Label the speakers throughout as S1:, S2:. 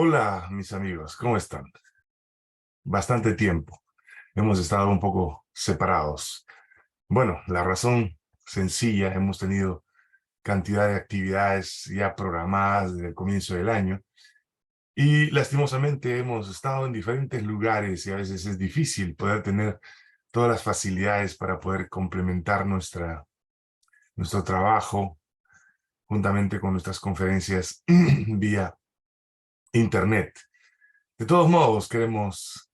S1: Hola, mis amigos, ¿cómo están? Bastante tiempo. Hemos estado un poco separados. Bueno, la razón sencilla, hemos tenido cantidad de actividades ya programadas desde el comienzo del año y lastimosamente hemos estado en diferentes lugares y a veces es difícil poder tener todas las facilidades para poder complementar nuestro trabajo juntamente con nuestras conferencias vía internet. De todos modos, queremos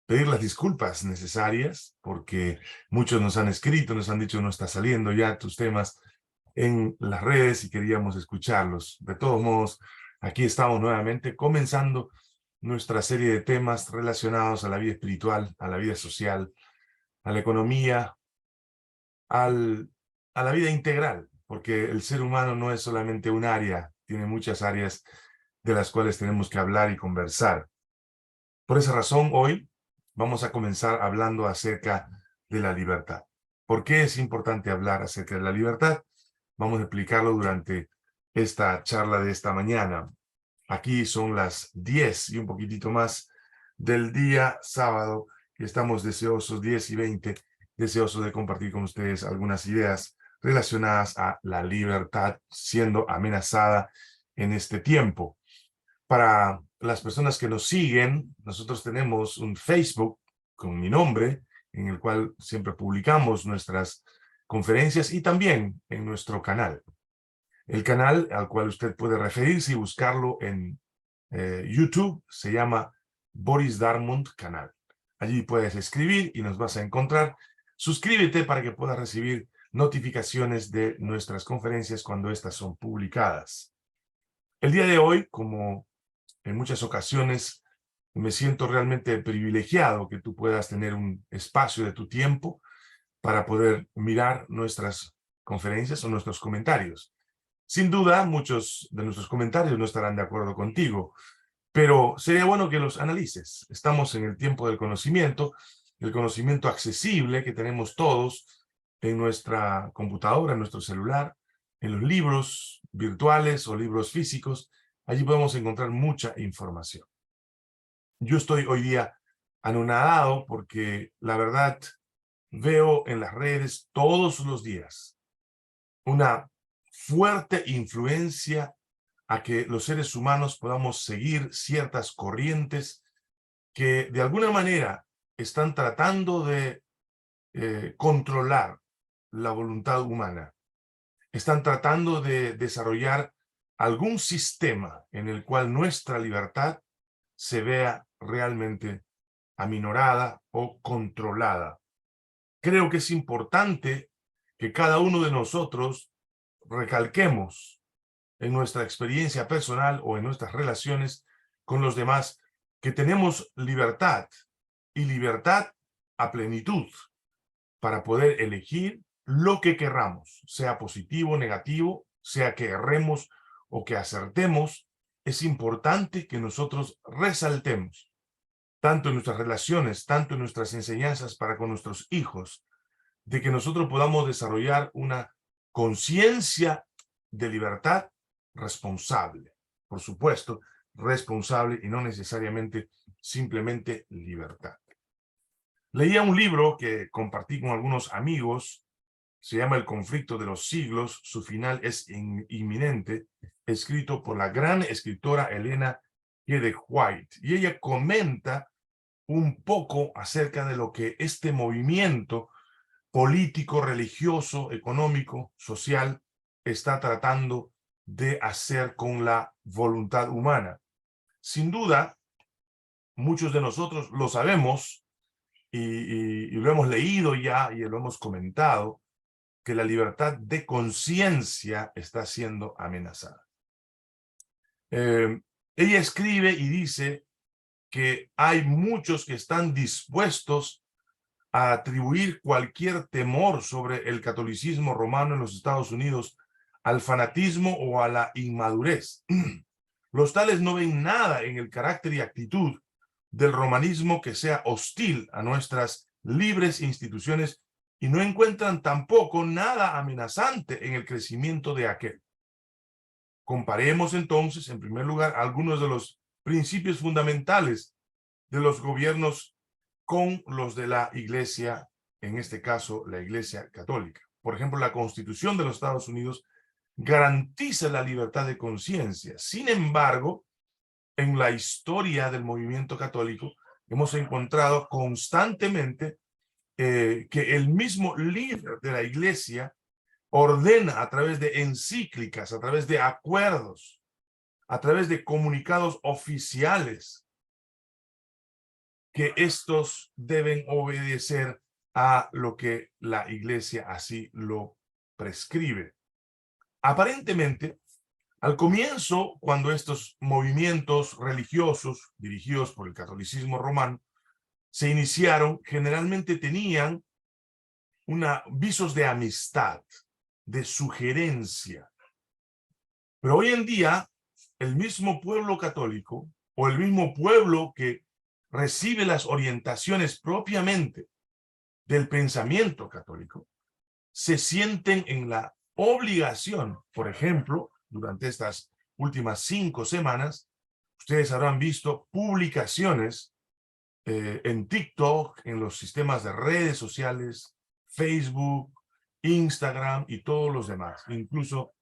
S1: pedir las disculpas necesarias, porque muchos nos han escrito, nos han dicho no está saliendo ya tus temas en las redes y queríamos escucharlos. De todos modos, aquí estamos nuevamente comenzando nuestra serie de temas relacionados a la vida espiritual, a la vida social, a la economía, al, a la vida integral, porque el ser humano no es solamente un área, tiene muchas áreas de las cuales tenemos que hablar y conversar. Por esa razón, hoy vamos a comenzar hablando acerca de la libertad. ¿Por qué es importante hablar acerca de la libertad? Vamos a explicarlo durante esta charla de esta mañana. Aquí son las 10 y un poquitito más del día sábado y estamos deseosos, 10:20, deseosos de compartir con ustedes algunas ideas relacionadas a la libertad siendo amenazada en este tiempo. Para las personas que nos siguen, nosotros tenemos un Facebook con mi nombre, en el cual siempre publicamos nuestras conferencias y también en nuestro canal. El canal al cual usted puede referirse y buscarlo en YouTube se llama Boris Darmond Canal. Allí puedes escribir y nos vas a encontrar. Suscríbete para que puedas recibir notificaciones de nuestras conferencias cuando estas son publicadas. El día de hoy, como en muchas ocasiones me siento realmente privilegiado que tú puedas tener un espacio de tu tiempo para poder mirar nuestras conferencias o nuestros comentarios. Sin duda, muchos de nuestros comentarios no estarán de acuerdo contigo, pero sería bueno que los analices. Estamos en el tiempo del conocimiento, el conocimiento accesible que tenemos todos en nuestra computadora, en nuestro celular, en los libros virtuales o libros físicos. Allí podemos encontrar mucha información. Yo estoy hoy día anonadado porque la verdad veo en las redes todos los días una fuerte influencia a que los seres humanos podamos seguir ciertas corrientes que de alguna manera están tratando de controlar la voluntad humana. Están tratando de desarrollar algún sistema en el cual nuestra libertad se vea realmente aminorada o controlada. Creo que es importante que cada uno de nosotros recalquemos en nuestra experiencia personal o en nuestras relaciones con los demás que tenemos libertad y libertad a plenitud para poder elegir lo que querramos, sea positivo o negativo, sea que erremos o que acertemos. Es importante que nosotros resaltemos tanto en nuestras relaciones, tanto en nuestras enseñanzas para con nuestros hijos, de que nosotros podamos desarrollar una conciencia de libertad responsable. Por supuesto, responsable y no necesariamente simplemente libertad. Leía un libro que compartí con algunos amigos, se llama El conflicto de los siglos, su final es inminente, escrito por la gran escritora Elena G. de White, y ella comenta un poco acerca de lo que este movimiento político, religioso, económico, social, está tratando de hacer con la voluntad humana. Sin duda, muchos de nosotros lo sabemos y lo hemos leído ya y lo hemos comentado, que la libertad de conciencia está siendo amenazada. Ella escribe y dice que hay muchos que están dispuestos a atribuir cualquier temor sobre el catolicismo romano en los Estados Unidos al fanatismo o a la inmadurez. Los tales no ven nada en el carácter y actitud del romanismo que sea hostil a nuestras libres instituciones y no encuentran tampoco nada amenazante en el crecimiento de aquel. Comparemos entonces, en primer lugar, algunos de los principios fundamentales de los gobiernos con los de la Iglesia, en este caso, la Iglesia Católica. Por ejemplo, la Constitución de los Estados Unidos garantiza la libertad de conciencia. Sin embargo, en la historia del movimiento católico, hemos encontrado constantemente que el mismo líder de la Iglesia ordena a través de encíclicas, a través de acuerdos, a través de comunicados oficiales, que estos deben obedecer a lo que la Iglesia así lo prescribe. Aparentemente, al comienzo, cuando estos movimientos religiosos dirigidos por el catolicismo romano se iniciaron, generalmente tenían visos de amistad, de sugerencia. Pero hoy en día, el mismo pueblo católico o el mismo pueblo que recibe las orientaciones propiamente del pensamiento católico, se sienten en la obligación, por ejemplo, durante estas últimas 5 semanas, ustedes habrán visto publicaciones en TikTok, en los sistemas de redes sociales, Facebook, Instagram y todos los demás, incluso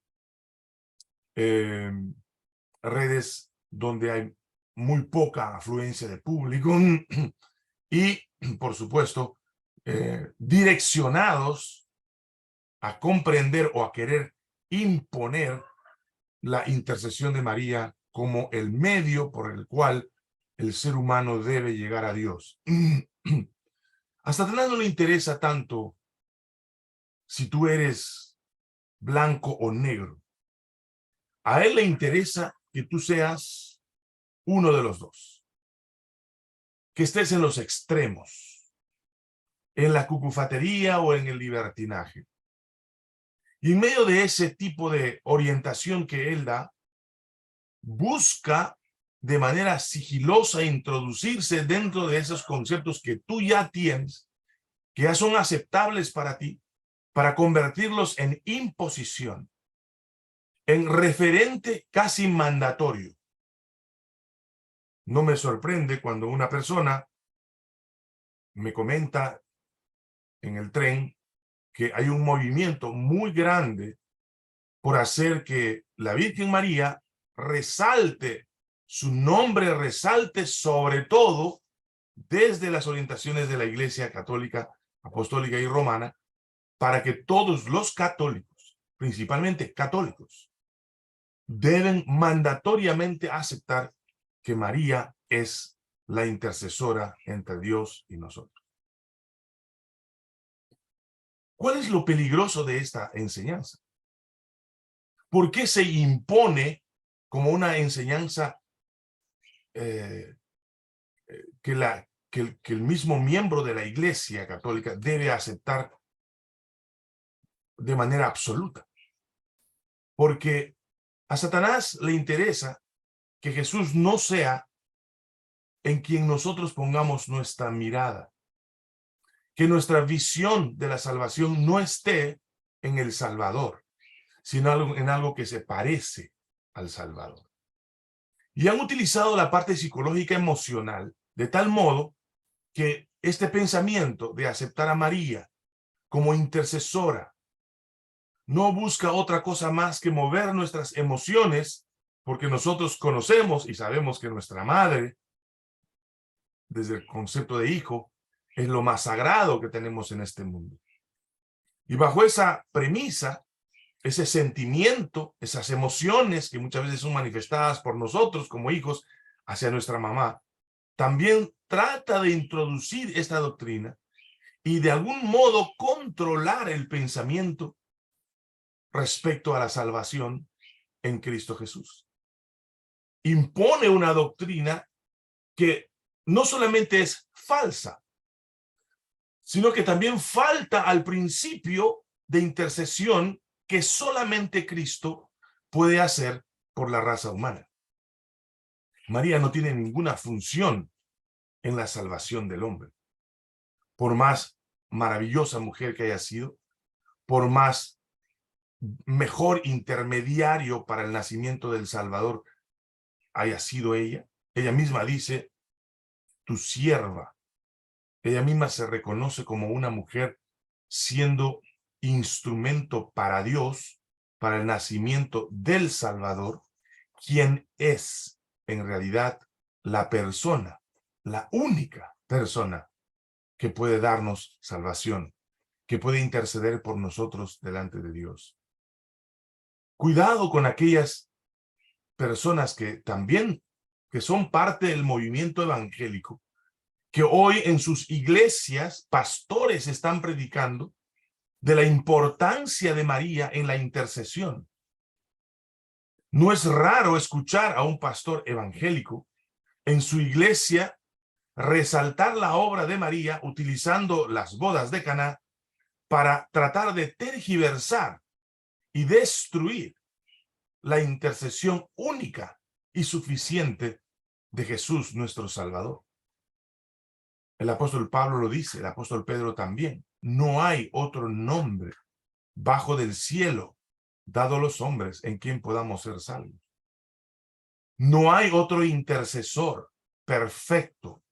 S1: redes donde hay muy poca afluencia de público y, por supuesto, direccionados a comprender o a querer imponer la intercesión de María como el medio por el cual el ser humano debe llegar a Dios. A Satanás no le interesa tanto si tú eres blanco o negro. A él le interesa que tú seas uno de los dos, que estés en los extremos, en la cucufatería o en el libertinaje. Y en medio de ese tipo de orientación que él da, busca de manera sigilosa introducirse dentro de esos conceptos que tú ya tienes, que ya son aceptables para ti, para convertirlos en imposición, en referente casi mandatorio. No me sorprende cuando una persona me comenta en el tren que hay un movimiento muy grande por hacer que la Virgen María resalte, su nombre resalte sobre todo desde las orientaciones de la Iglesia Católica, Apostólica y Romana, para que todos los católicos, principalmente católicos, deben mandatoriamente aceptar que María es la intercesora entre Dios y nosotros. ¿Cuál es lo peligroso de esta enseñanza? ¿Por qué se impone como una enseñanza que el mismo miembro de la Iglesia Católica debe aceptar de manera absoluta? Porque a Satanás le interesa que Jesús no sea en quien nosotros pongamos nuestra mirada, que nuestra visión de la salvación no esté en el Salvador, sino en algo que se parece al Salvador. Y han utilizado la parte psicológica emocional de tal modo que este pensamiento de aceptar a María como intercesora no busca otra cosa más que mover nuestras emociones, porque nosotros conocemos y sabemos que nuestra madre, desde el concepto de hijo, es lo más sagrado que tenemos en este mundo. Y bajo esa premisa, ese sentimiento, esas emociones que muchas veces son manifestadas por nosotros como hijos hacia nuestra mamá, también trata de introducir esta doctrina y de algún modo controlar el pensamiento respecto a la salvación en Cristo Jesús. Impone una doctrina que no solamente es falsa, sino que también falta al principio de intercesión que solamente Cristo puede hacer por la raza humana. María no tiene ninguna función en la salvación del hombre. Por más maravillosa mujer que haya sido, por más mejor intermediario para el nacimiento del Salvador haya sido ella, Ella misma dice, tu sierva. Ella misma se reconoce como una mujer siendo instrumento para Dios, para el nacimiento del Salvador, quien es en realidad la persona, la única persona que puede darnos salvación, que puede interceder por nosotros delante de Dios. Cuidado con aquellas personas que también, que son parte del movimiento evangélico, que hoy en sus iglesias, pastores están predicando de la importancia de María en la intercesión. No es raro escuchar a un pastor evangélico en su iglesia resaltar la obra de María utilizando las bodas de Caná para tratar de tergiversar y destruir la intercesión única y suficiente de Jesús nuestro Salvador. El apóstol Pablo lo dice, el apóstol Pedro también. No hay otro nombre bajo del cielo dado a los hombres en quien podamos ser salvos. No hay otro intercesor perfecto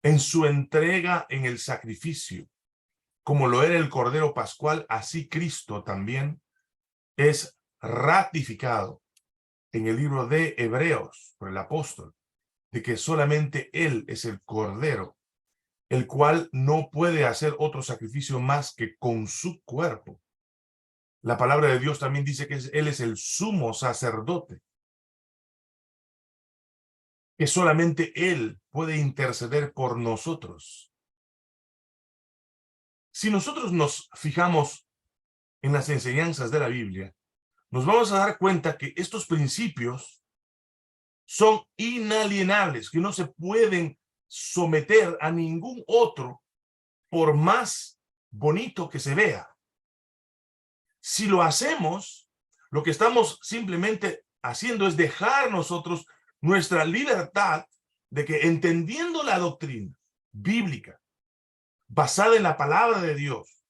S1: en su entrega en el sacrificio, como lo era el Cordero Pascual, así Cristo también es ratificado en el libro de Hebreos por el apóstol, de que solamente Él es el Cordero, el cual no puede hacer otro sacrificio más que con su cuerpo. La palabra de Dios también dice que Él es el sumo sacerdote, que solamente Él puede interceder por nosotros. Si nosotros nos fijamos en las enseñanzas de la Biblia, nos vamos a dar cuenta que estos principios son inalienables, que no se pueden someter a ningún otro por más bonito que se vea. Si lo hacemos, lo que estamos simplemente haciendo es dejar nosotros nuestra libertad de que, entendiendo la doctrina bíblica basada en la palabra de Dios,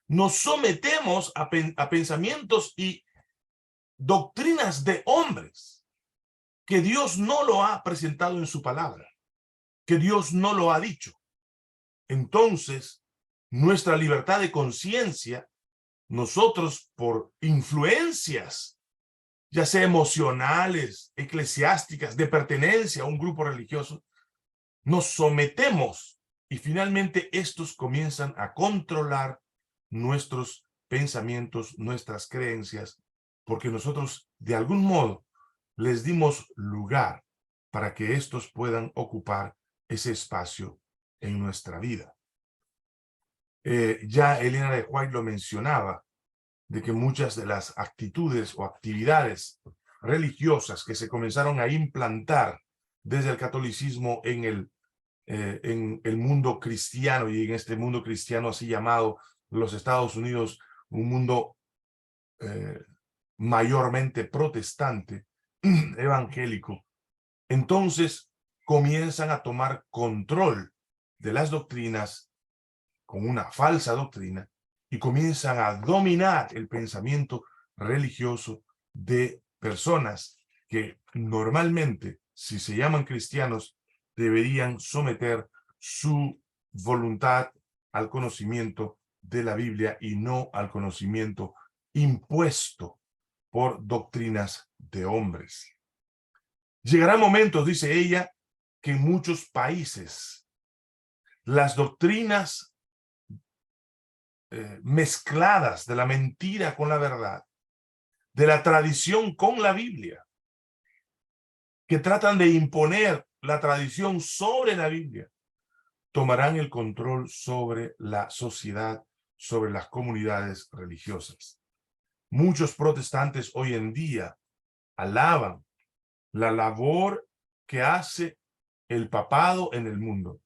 S1: nos sometemos a pensamientos y doctrinas de hombres que Dios no lo ha presentado en su palabra, que Dios no lo ha dicho. Entonces, nuestra libertad de conciencia, nosotros por influencias, ya sea emocionales, eclesiásticas, de pertenencia a un grupo religioso, nos sometemos y finalmente estos comienzan a controlar nuestros pensamientos, nuestras creencias, porque nosotros de algún modo les dimos lugar para que estos puedan ocupar ese espacio en nuestra vida. Ya Elena de White lo mencionaba, de que muchas de las actitudes o actividades religiosas que se comenzaron a implantar desde el catolicismo en el mundo cristiano, y en este mundo cristiano así llamado los Estados Unidos, un mundo mayormente protestante, evangélico, entonces comienzan a tomar control de las doctrinas con una falsa doctrina y comienzan a dominar el pensamiento religioso de personas que normalmente, si se llaman cristianos, deberían someter su voluntad al conocimiento de la Biblia y no al conocimiento impuesto por doctrinas de hombres. Llegarán momentos, dice ella, que en muchos países las doctrinas mezcladas de la mentira con la verdad, de la tradición con la Biblia, que tratan de imponer la tradición sobre la Biblia, tomarán el control sobre la sociedad, sobre las comunidades religiosas. Muchos protestantes hoy en día alaban la labor que hace el papado en el mundo.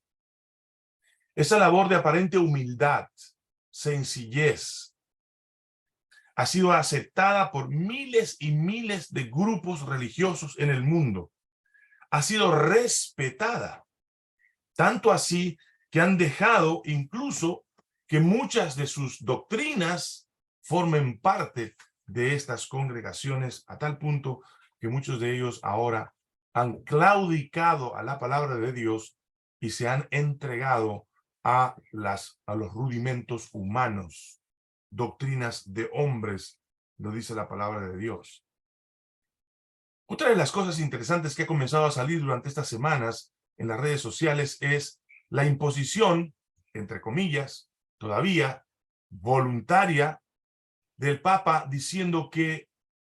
S1: Esa labor de aparente humildad, sencillez, ha sido aceptada por miles y miles de grupos religiosos en el mundo. Ha sido respetada, tanto así que han dejado incluso que muchas de sus doctrinas formen parte de estas congregaciones, a tal punto que muchos de ellos ahora han claudicado a la palabra de Dios y se han entregado a los rudimentos humanos, doctrinas de hombres, lo dice la palabra de Dios. Otra de las cosas interesantes que ha comenzado a salir durante estas semanas en las redes sociales es la imposición, entre comillas, todavía voluntaria, del Papa diciendo que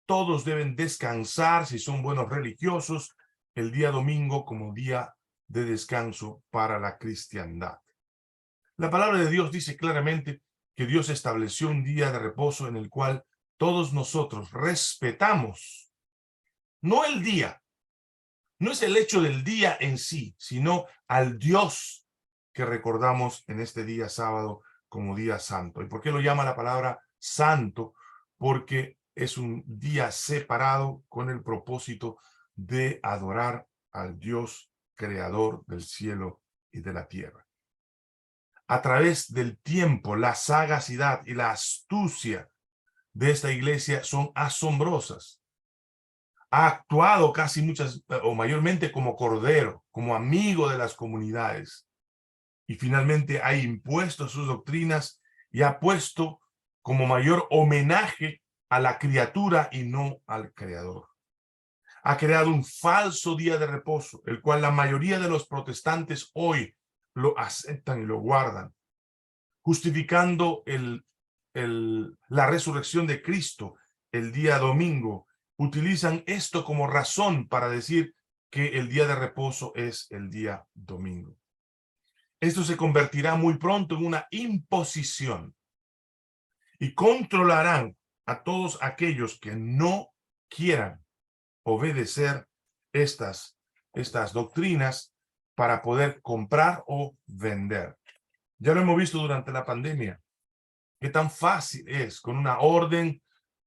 S1: todos deben descansar si son buenos religiosos el día domingo como día de descanso para la cristiandad. La palabra de Dios dice claramente que Dios estableció un día de reposo en el cual todos nosotros respetamos, no el día, no es el hecho del día en sí, sino al Dios que recordamos en este día sábado como día santo. ¿Y por qué lo llama la palabra santo? Porque es un día separado con el propósito de adorar al Dios creador del cielo y de la tierra. A través del tiempo, la sagacidad y la astucia de esta iglesia son asombrosas. Ha actuado casi muchas o mayormente como cordero, como amigo de las comunidades. Y finalmente ha impuesto sus doctrinas y ha puesto como mayor homenaje a la criatura y no al creador. Ha creado un falso día de reposo, el cual la mayoría de los protestantes hoy lo aceptan y lo guardan, justificando la resurrección de Cristo el día domingo. Utilizan esto como razón para decir que el día de reposo es el día domingo. Esto se convertirá muy pronto en una imposición y controlarán a todos aquellos que no quieran obedecer estas doctrinas para poder comprar o vender. Ya lo hemos visto durante la pandemia, qué tan fácil es con una orden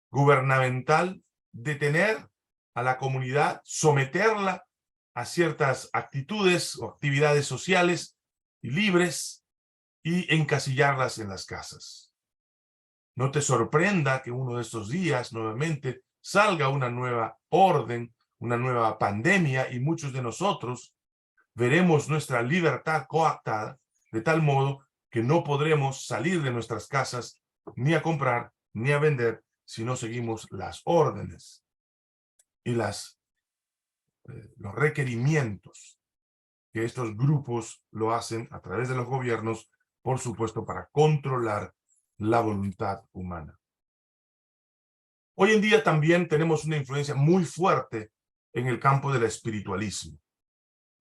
S1: gubernamental detener a la comunidad, someterla a ciertas actitudes o actividades sociales y libres y encasillarlas en las casas. No te sorprenda que uno de estos días nuevamente salga una nueva orden, una nueva pandemia y muchos de nosotros veremos nuestra libertad coartada de tal modo que no podremos salir de nuestras casas ni a comprar ni a vender si no seguimos las órdenes y los requerimientos que estos grupos lo hacen a través de los gobiernos, por supuesto, para controlar la voluntad humana. Hoy en día también tenemos una influencia muy fuerte en el campo del espiritualismo.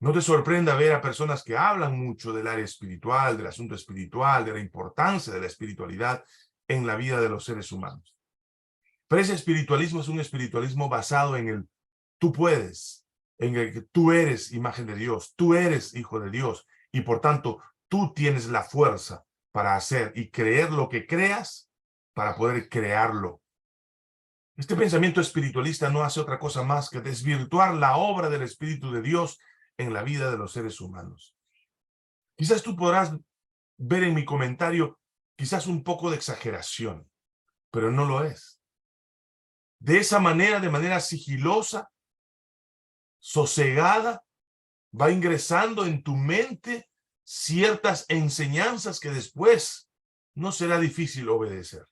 S1: No te sorprenda ver a personas que hablan mucho del área espiritual, del asunto espiritual, de la importancia de la espiritualidad en la vida de los seres humanos. Pero ese espiritualismo es un espiritualismo basado en el tú puedes, en el que tú eres imagen de Dios, tú eres hijo de Dios y por tanto tú tienes la fuerza para hacer y creer lo que creas para poder crearlo. Este pensamiento espiritualista no hace otra cosa más que desvirtuar la obra del Espíritu de Dios en la vida de los seres humanos. Quizás tú podrás ver en mi comentario quizás un poco de exageración, pero no lo es. De esa manera, de manera sigilosa, sosegada, va ingresando en tu mente ciertas enseñanzas que después no será difícil obedecer.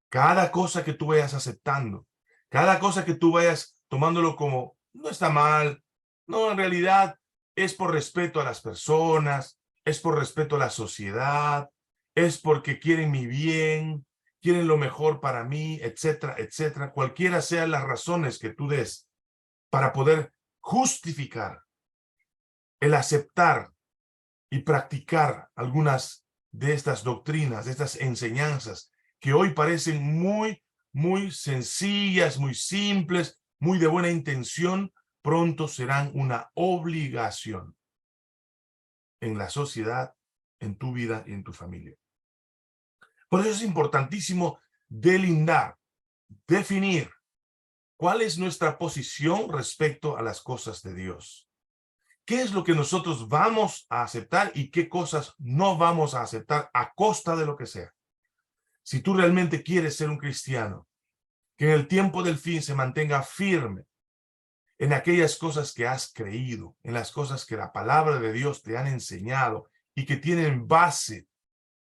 S1: Cada cosa que tú vayas aceptando, cada cosa que tú vayas tomándolo como no está mal, no, en realidad es por respeto a las personas, es por respeto a la sociedad, es porque quieren mi bien, quieren lo mejor para mí, etcétera, etcétera. Cualquiera sean las razones que tú des para poder justificar el aceptar y practicar algunas de estas doctrinas, de estas enseñanzas que hoy parecen muy sencillas, muy simples, muy de buena intención, pronto serán una obligación en la sociedad, en tu vida y en tu familia. Por eso es importantísimo delindar, definir cuál es nuestra posición respecto a las cosas de Dios. ¿Qué es lo que nosotros vamos a aceptar y qué cosas no vamos a aceptar a costa de lo que sea? Si tú realmente quieres ser un cristiano, que en el tiempo del fin se mantenga firme en aquellas cosas que has creído, en las cosas que la palabra de Dios te han enseñado y que tienen base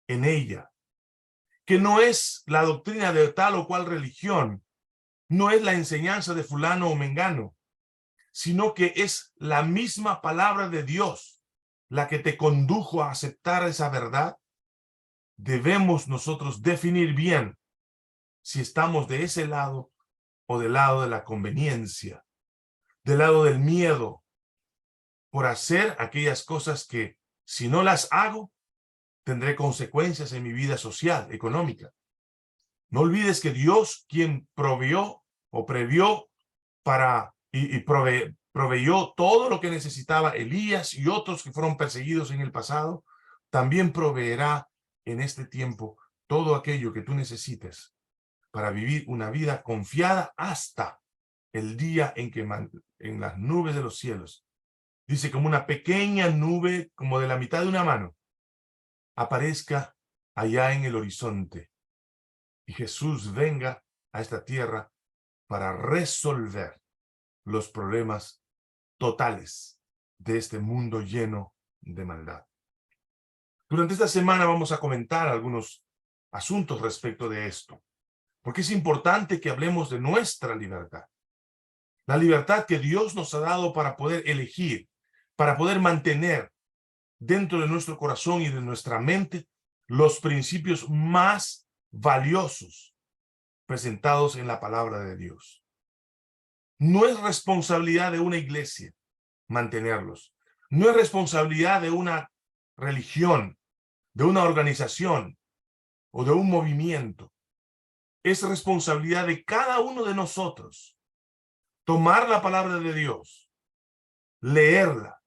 S1: en ella, que no es la doctrina de tal o cual religión, no es la enseñanza de fulano o mengano, sino que es la misma palabra de Dios la que te condujo a aceptar esa verdad. Debemos nosotros definir bien si estamos de ese lado o del lado de la conveniencia, del lado del miedo, por hacer aquellas cosas que, si no las hago, tendré consecuencias en mi vida social, económica. No olvides que Dios, quien proveyó o previó para y proveyó todo lo que necesitaba Elías y otros que fueron perseguidos en el pasado, también proveerá en este tiempo todo aquello que tú necesites para vivir una vida confiada hasta el día en que en las nubes de los cielos, dice, como una pequeña nube, como de la mitad de una mano, aparezca allá en el horizonte y Jesús venga a esta tierra para resolver los problemas totales de este mundo lleno de maldad. Durante esta semana vamos a comentar algunos asuntos respecto de esto, porque es importante que hablemos de nuestra libertad. La libertad que Dios nos ha dado para poder elegir, para poder mantener dentro de nuestro corazón y de nuestra mente los principios más valiosos presentados en la palabra de Dios. No es responsabilidad de una iglesia mantenerlos. No es responsabilidad de una religión, de una organización o de un movimiento. Es responsabilidad de cada uno de nosotros tomar la palabra de Dios, leerla,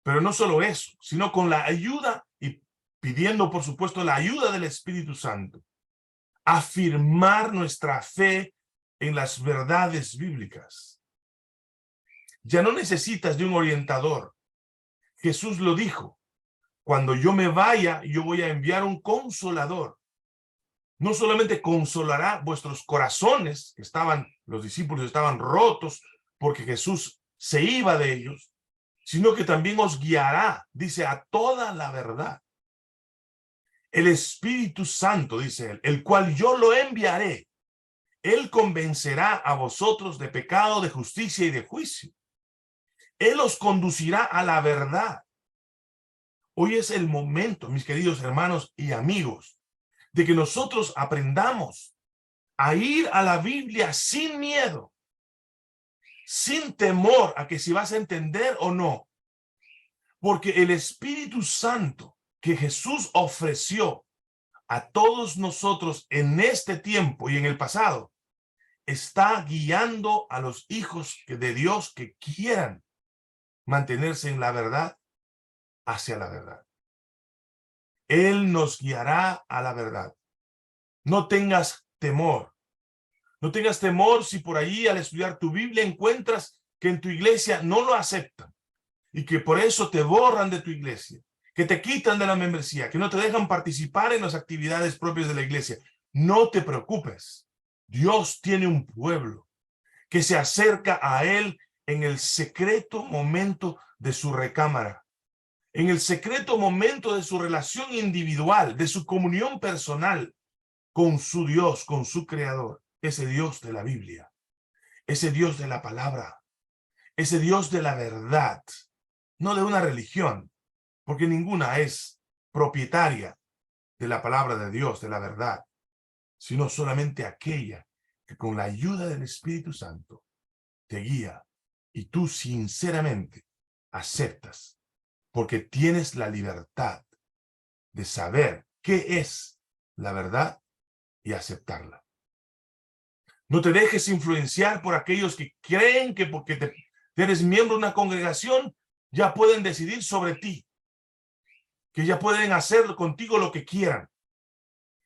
S1: pero no solo eso, sino con la ayuda y pidiendo, por supuesto, la ayuda del Espíritu Santo, afirmar nuestra fe en las verdades bíblicas. Ya no necesitas de un orientador. Jesús lo dijo: cuando yo me vaya, yo voy a enviar un consolador. No solamente consolará vuestros corazones, que los discípulos estaban rotos porque Jesús se iba de ellos, sino que también os guiará, dice, a toda la verdad. El Espíritu Santo, dice él, el cual yo lo enviaré. Él convencerá a vosotros de pecado, de justicia y de juicio. Él os conducirá a la verdad. Hoy es el momento, mis queridos hermanos y amigos, de que nosotros aprendamos a ir a la Biblia sin miedo, sin temor a que si vas a entender o no, porque el Espíritu Santo que Jesús ofreció a todos nosotros en este tiempo y en el pasado, está guiando a los hijos de Dios que quieran mantenerse en la verdad hacia la verdad. Él nos guiará a la verdad. No tengas temor. No tengas temor si por allí al estudiar tu Biblia encuentras que en tu iglesia no lo aceptan y que por eso te borran de tu iglesia, que te quitan de la membresía, que no te dejan participar en las actividades propias de la iglesia. No te preocupes. Dios tiene un pueblo que se acerca a él en el secreto momento de su recámara, en el secreto momento de su relación individual, de su comunión personal con su Dios, con su Creador, ese Dios de la Biblia, ese Dios de la palabra, ese Dios de la verdad, no de una religión, porque ninguna es propietaria de la palabra de Dios, de la verdad, sino solamente aquella que con la ayuda del Espíritu Santo te guía y tú sinceramente aceptas, porque tienes la libertad de saber qué es la verdad y aceptarla. No te dejes influenciar por aquellos que creen que porque eres miembro de una congregación ya pueden decidir sobre ti, que ya pueden hacer contigo lo que quieran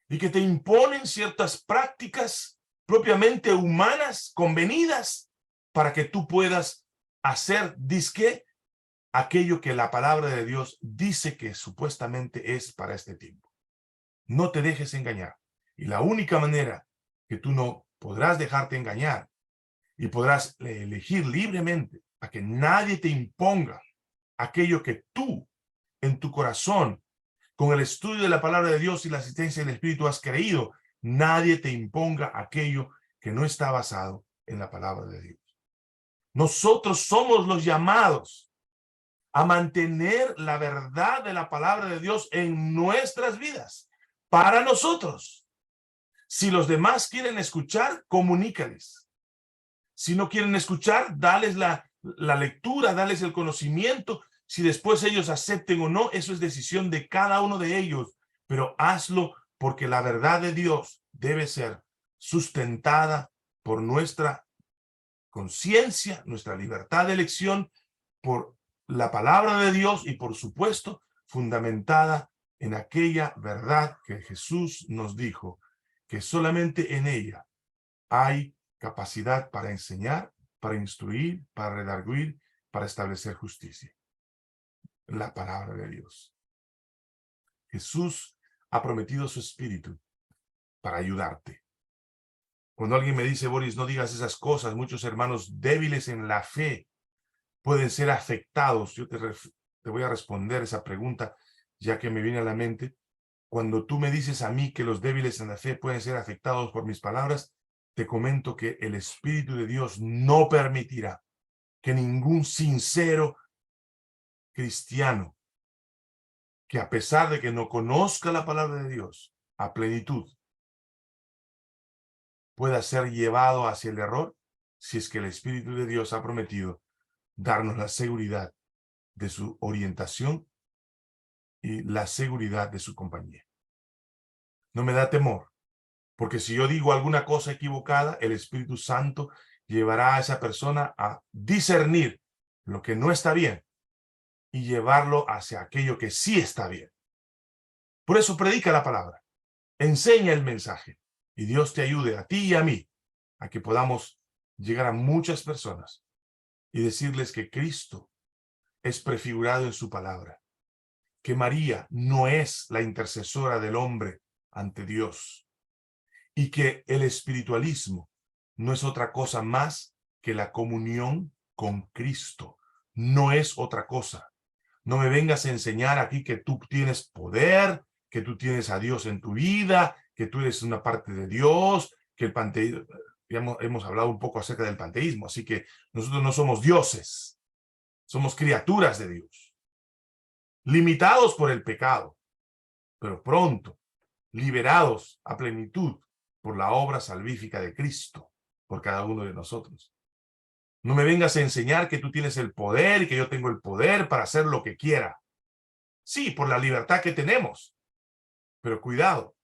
S1: y que te imponen ciertas prácticas propiamente humanas, convenidas, para que tú puedas hacer disque aquello que la palabra de Dios dice que supuestamente es para este tiempo. No te dejes engañar. Y la única manera que tú no podrás dejarte engañar y podrás elegir libremente a que nadie te imponga aquello que tú, en tu corazón, con el estudio de la palabra de Dios y la asistencia del Espíritu has creído. Nadie te imponga aquello que no está basado en la palabra de Dios. Nosotros somos los llamados a mantener la verdad de la palabra de Dios en nuestras vidas, para nosotros. Si los demás quieren escuchar, comunícales. Si no quieren escuchar, dales la lectura, dales el conocimiento. Si después ellos acepten o no, eso es decisión de cada uno de ellos. Pero hazlo porque la verdad de Dios debe ser sustentada por nuestra conciencia, nuestra libertad de elección, por la palabra de Dios y, por supuesto, fundamentada en aquella verdad que Jesús nos dijo, que solamente en ella hay capacidad para enseñar, para instruir, para redarguir, para establecer justicia. La palabra de Dios. Jesús ha prometido su espíritu para ayudarte. Cuando alguien me dice, Boris, no digas esas cosas, muchos hermanos débiles en la fe pueden ser afectados. Yo te voy a responder esa pregunta, ya que me viene a la mente. Cuando tú me dices a mí que los débiles en la fe pueden ser afectados por mis palabras, te comento que el Espíritu de Dios no permitirá que ningún sincero cristiano, que a pesar de que no conozca la palabra de Dios a plenitud, pueda ser llevado hacia el error, si es que el Espíritu de Dios ha prometido darnos la seguridad de su orientación y la seguridad de su compañía. No me da temor, porque si yo digo alguna cosa equivocada, el Espíritu Santo llevará a esa persona a discernir lo que no está bien y llevarlo hacia aquello que sí está bien. Por eso predica la palabra, enseña el mensaje, y Dios te ayude a ti y a mí a que podamos llegar a muchas personas y decirles que Cristo es prefigurado en su palabra, que María no es la intercesora del hombre ante Dios, y que el espiritualismo no es otra cosa más que la comunión con Cristo. No es otra cosa. No me vengas a enseñar aquí que tú tienes poder, que tú tienes a Dios en tu vida, que tú eres una parte de Dios, que el panteísmo, ya hemos hablado un poco acerca del panteísmo, así que nosotros no somos dioses, somos criaturas de Dios, limitados por el pecado, pero pronto liberados a plenitud por la obra salvífica de Cristo, por cada uno de nosotros. No me vengas a enseñar que tú tienes el poder y que yo tengo el poder para hacer lo que quiera. Sí, por la libertad que tenemos. Pero cuidado,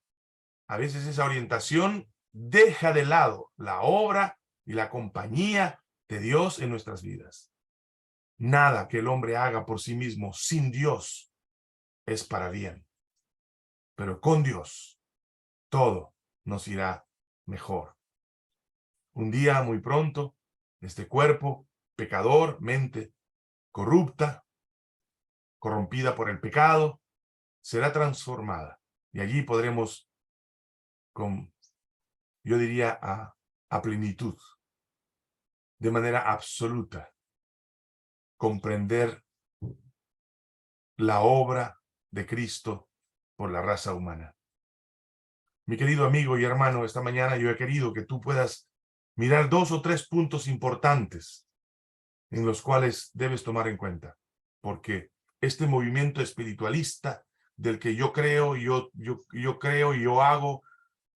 S1: a veces esa orientación deja de lado la obra y la compañía de Dios en nuestras vidas. Nada que el hombre haga por sí mismo sin Dios es para bien. Pero con Dios, todo nos irá mejor. Un día muy pronto, este cuerpo pecador, mente corrupta, corrompida por el pecado, será transformada. Y allí podremos, yo diría, a plenitud, de manera absoluta, comprender la obra de Cristo por la raza humana. Mi querido amigo y hermano, esta mañana yo he querido que tú puedas mirar 2 o 3 puntos importantes en los cuales debes tomar en cuenta, porque este movimiento espiritualista del que yo creo, yo creo, yo hago,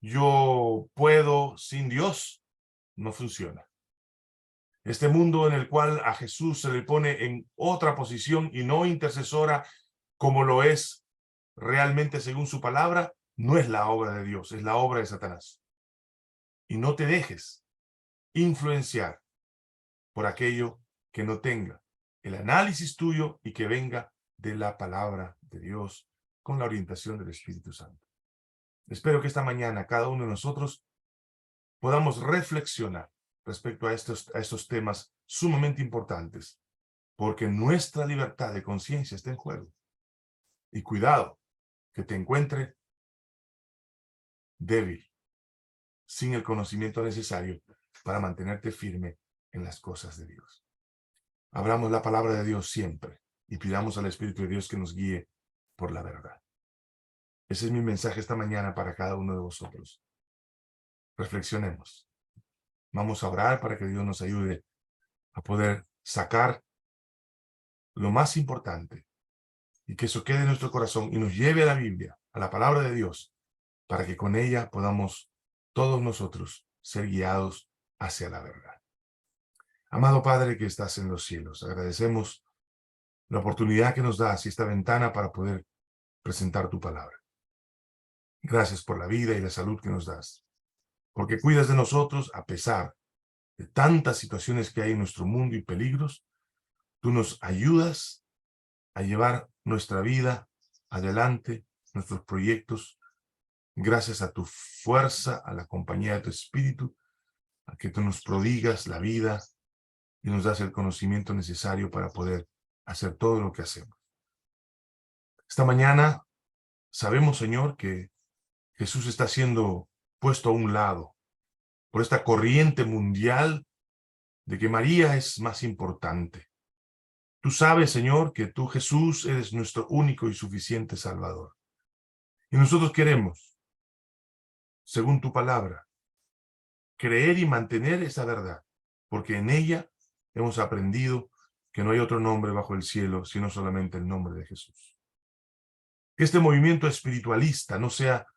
S1: yo puedo sin Dios, no funciona. Este mundo en el cual a Jesús se le pone en otra posición y no intercesora como lo es realmente según su palabra, no es la obra de Dios, es la obra de Satanás. Y no te dejes influenciar por aquello que no tenga el análisis tuyo y que venga de la palabra de Dios con la orientación del Espíritu Santo. Espero que esta mañana cada uno de nosotros podamos reflexionar respecto a estos temas sumamente importantes, porque nuestra libertad de conciencia está en juego. Y cuidado, que te encuentre débil, sin el conocimiento necesario para mantenerte firme en las cosas de Dios. Abramos la palabra de Dios siempre y pidamos al Espíritu de Dios que nos guíe por la verdad. Ese es mi mensaje esta mañana para cada uno de vosotros. Reflexionemos. Vamos a orar para que Dios nos ayude a poder sacar lo más importante y que eso quede en nuestro corazón y nos lleve a la Biblia, a la palabra de Dios, para que con ella podamos todos nosotros ser guiados hacia la verdad. Amado Padre que estás en los cielos, agradecemos la oportunidad que nos das y esta ventana para poder presentar tu palabra. Gracias por la vida y la salud que nos das, porque cuidas de nosotros a pesar de tantas situaciones que hay en nuestro mundo y peligros. Tú nos ayudas a llevar nuestra vida adelante, nuestros proyectos, gracias a tu fuerza, a la compañía de tu Espíritu, a que tú nos prodigas la vida y nos das el conocimiento necesario para poder hacer todo lo que hacemos. Esta mañana sabemos, Señor, que Jesús está siendo puesto a un lado por esta corriente mundial de que María es más importante. Tú sabes, Señor, que tú, Jesús, eres nuestro único y suficiente Salvador. Y nosotros queremos, según tu palabra, creer y mantener esa verdad, porque en ella hemos aprendido que no hay otro nombre bajo el cielo, sino solamente el nombre de Jesús. Que este movimiento espiritualista no sea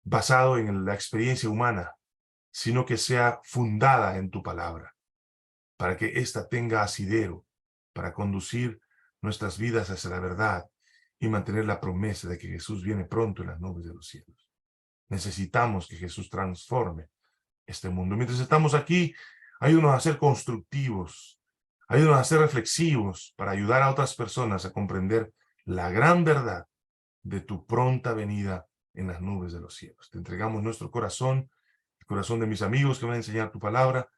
S1: basado en la experiencia humana, sino que sea fundada en tu palabra, para que ésta tenga asidero para conducir nuestras vidas hacia la verdad y mantener la promesa de que Jesús viene pronto en las nubes de los cielos. Necesitamos que Jesús transforme este mundo. Mientras estamos aquí, ayúdanos a ser constructivos, ayúdanos a ser reflexivos para ayudar a otras personas a comprender la gran verdad de tu pronta venida en las nubes de los cielos. Te entregamos nuestro corazón, el corazón de mis amigos que van a enseñar tu palabra.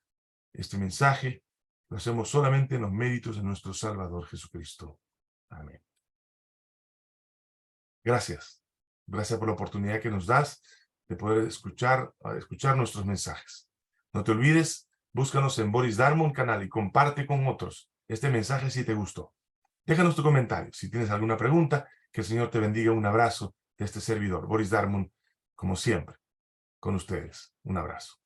S1: Este mensaje lo hacemos solamente en los méritos de nuestro Salvador Jesucristo. Amén. Gracias. Gracias por la oportunidad que nos das de poder escuchar nuestros mensajes. No te olvides, búscanos en Boris Darmon canal y comparte con otros este mensaje si te gustó. Déjanos tu comentario. Si tienes alguna pregunta, que el Señor te bendiga. Un abrazo de este servidor, Boris Darmon, como siempre, con ustedes. Un abrazo.